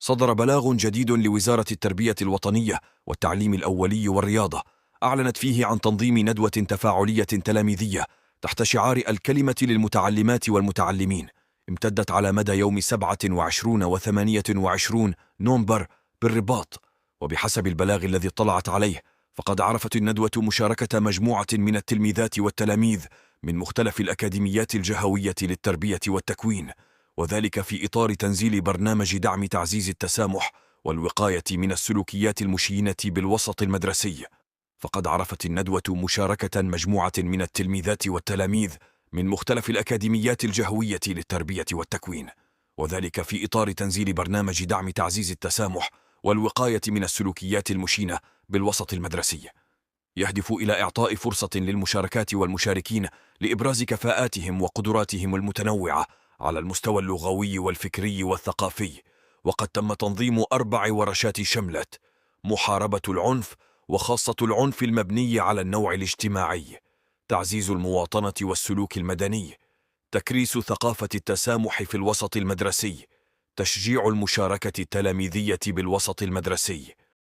صدر بلاغ جديد لوزارة التربية الوطنية والتعليم الأولي والرياضة، أعلنت فيه عن تنظيم ندوة تفاعلية تلاميذية تحت شعار الكلمة للمتعلمات والمتعلمين، امتدت على مدى يوم 27 و28 نوفمبر بالرباط. وبحسب البلاغ الذي اطلعت عليه، فقد عرفت الندوة مشاركة مجموعة من التلميذات والتلاميذ من مختلف الأكاديميات الجهوية للتربية والتكوين، وذلك في إطار تنزيل برنامج دعم تعزيز التسامح والوقاية من السلوكيات المشينة بالوسط المدرسي. فقد عرفت الندوة مشاركة مجموعة من التلميذات والتلاميذ من مختلف الأكاديميات الجهوية للتربية والتكوين، وذلك في إطار تنزيل برنامج دعم تعزيز التسامح والوقاية من السلوكيات المشينة بالوسط المدرسي، يهدف إلى إعطاء فرصة للمشاركات والمشاركين لإبراز كفاءاتهم وقدراتهم المتنوعة على المستوى اللغوي والفكري والثقافي. وقد تم تنظيم 4 ورشات شملت محاربة العنف، وخاصة العنف المبني على النوع الاجتماعي، تعزيز المواطنة والسلوك المدني، تكريس ثقافة التسامح في الوسط المدرسي، تشجيع المشاركة التلاميذية بالوسط المدرسي.